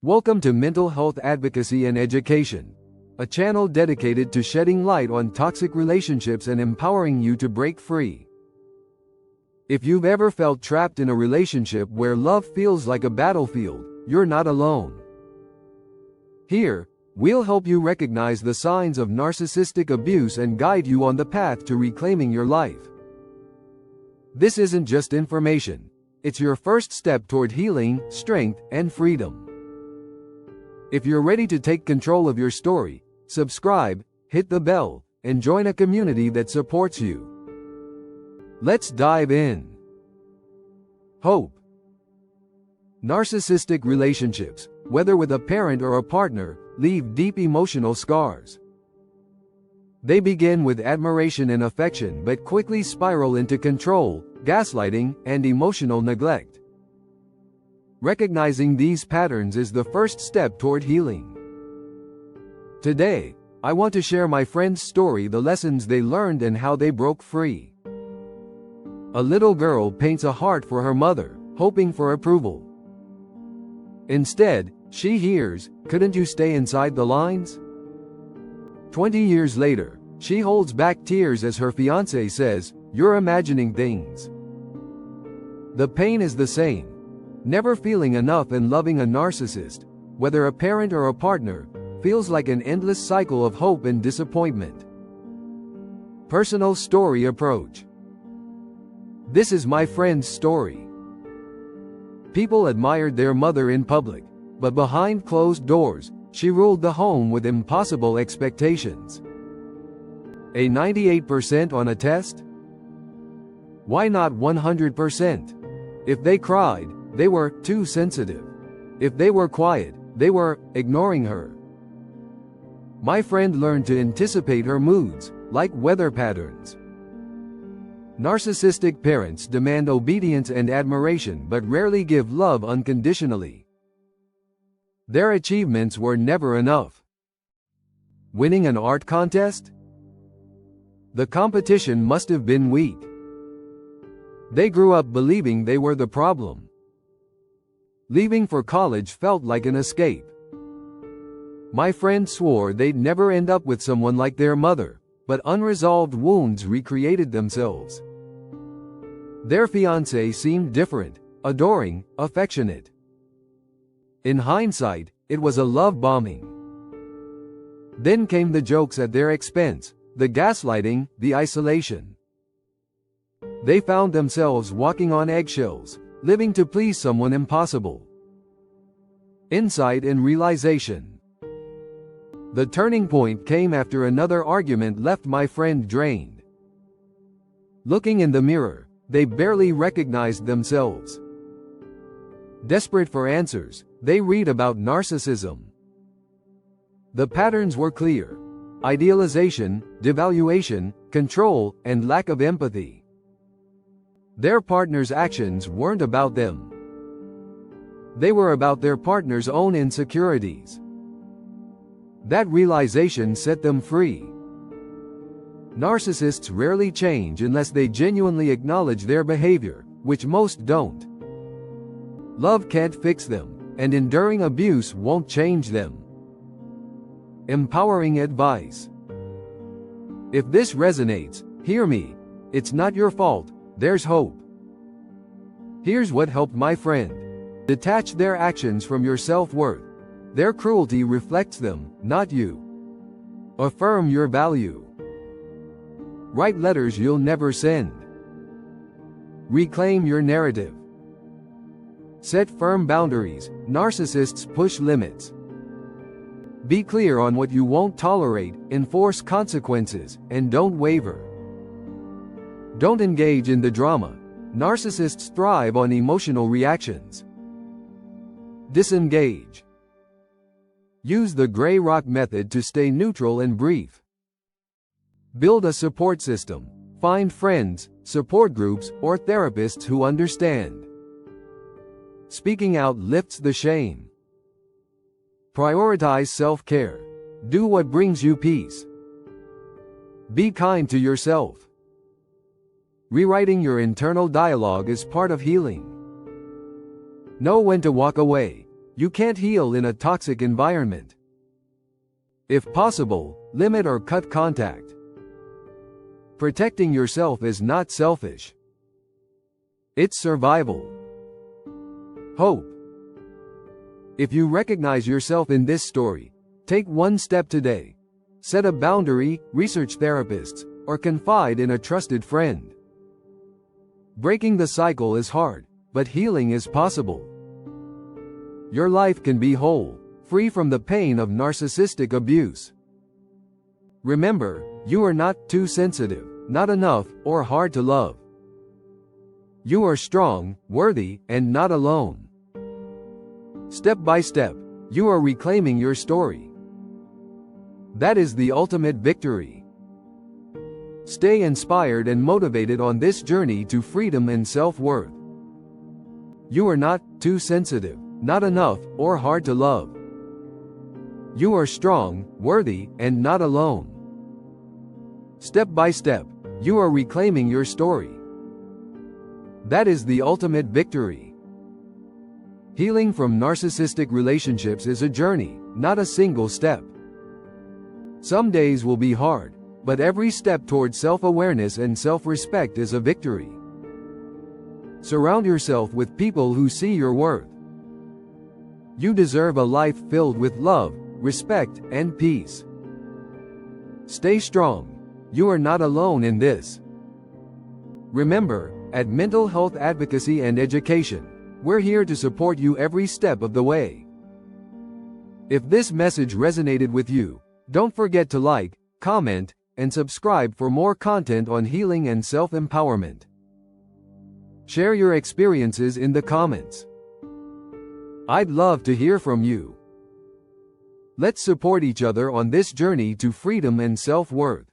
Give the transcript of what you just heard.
Welcome to Mental Health Advocacy and Education, a channel dedicated to shedding light on toxic relationships and empowering you to break free. If you've ever felt trapped in a relationship where love feels like a battlefield, you're not alone. Here, we'll help you recognize the signs of narcissistic abuse and guide you on the path to reclaiming your life. This isn't just information, it's your first step toward healing, strength, and freedom. If you're ready to take control of your story, subscribe, hit the bell, and join a community that supports you. Let's dive in. Hope. Narcissistic relationships, whether with a parent or a partner, leave deep emotional scars. They begin with admiration and affection but quickly spiral into control, gaslighting, and emotional neglect. Recognizing these patterns is the first step toward healing. Today, I want to share my friend's story, the lessons they learned and how they broke free. A little girl paints a heart for her mother, hoping for approval. Instead, she hears, "Couldn't you stay inside the lines?" 20 years later, she holds back tears as her fiancé says, "You're imagining things." The pain is the same. Never feeling enough and loving a narcissist, whether a parent or a partner, feels like an endless cycle of hope and disappointment. Personal story approach. This is my friend's story. People admired their mother in public, but behind closed doors, she ruled the home with impossible expectations. A 98% on a test? Why not 100%? If they cried, they were too sensitive. If they were quiet, they were ignoring her. My friend learned to anticipate her moods, like weather patterns. Narcissistic parents demand obedience and admiration but rarely give love unconditionally. Their achievements were never enough. Winning an art contest? The competition must have been weak. They grew up believing they were the problem. Leaving for college felt like an escape. My friend swore they'd never end up with someone like their mother, but unresolved wounds recreated themselves. Their fiancé seemed different, adoring, affectionate. In hindsight, it was a love bombing. Then came the jokes at their expense, the gaslighting, the isolation. They found themselves walking on eggshells, living to please someone impossible. Insight and realization. The turning point came after another argument left my friend drained. Looking in the mirror, they barely recognized themselves. Desperate for answers, they read about narcissism. The patterns were clear: idealization, devaluation, control, and lack of empathy. Their partner's actions weren't about them. They were about their partner's own insecurities. That realization set them free. Narcissists rarely change unless they genuinely acknowledge their behavior, which most don't. Love can't fix them, and enduring abuse won't change them. Empowering advice. If this resonates, hear me. It's not your fault. There's hope. Here's what helped my friend. Detach their actions from your self-worth. Their cruelty reflects them, not you. Affirm your value. Write letters you'll never send. Reclaim your narrative. Set firm boundaries. Narcissists push limits. Be clear on what you won't tolerate, enforce consequences, and don't waver. Don't engage in the drama. Narcissists thrive on emotional reactions. Disengage. Use the gray rock method to stay neutral and brief. Build a support system. Find friends, support groups, or therapists who understand. Speaking out lifts the shame. Prioritize self-care. Do what brings you peace. Be kind to yourself. Rewriting your internal dialogue is part of healing. Know when to walk away. You can't heal in a toxic environment. If possible, limit or cut contact. Protecting yourself is not selfish. It's survival. Hope. If you recognize yourself in this story, take one step today. Set a boundary, research therapists, or confide in a trusted friend. Breaking the cycle is hard, but healing is possible. Your life can be whole, free from the pain of narcissistic abuse. Remember, you are not too sensitive, not enough, or hard to love. You are strong, worthy, and not alone. Step by step, you are reclaiming your story. That is the ultimate victory. Stay inspired and motivated on this journey to freedom and self-worth. You are not too sensitive, not enough, or hard to love. You are strong, worthy, and not alone. Step by step, you are reclaiming your story. That is the ultimate victory. Healing from narcissistic relationships is a journey, not a single step. Some days will be hard, but every step toward self-awareness and self-respect is a victory. Surround yourself with people who see your worth. You deserve a life filled with love, respect, and peace. Stay strong. You are not alone in this. Remember, at Mental Health Advocacy and Education, we're here to support you every step of the way. If this message resonated with you, don't forget to like, comment, and subscribe for more content on healing and self-empowerment. Share your experiences in the comments. I'd love to hear from you. Let's support each other on this journey to freedom and self-worth.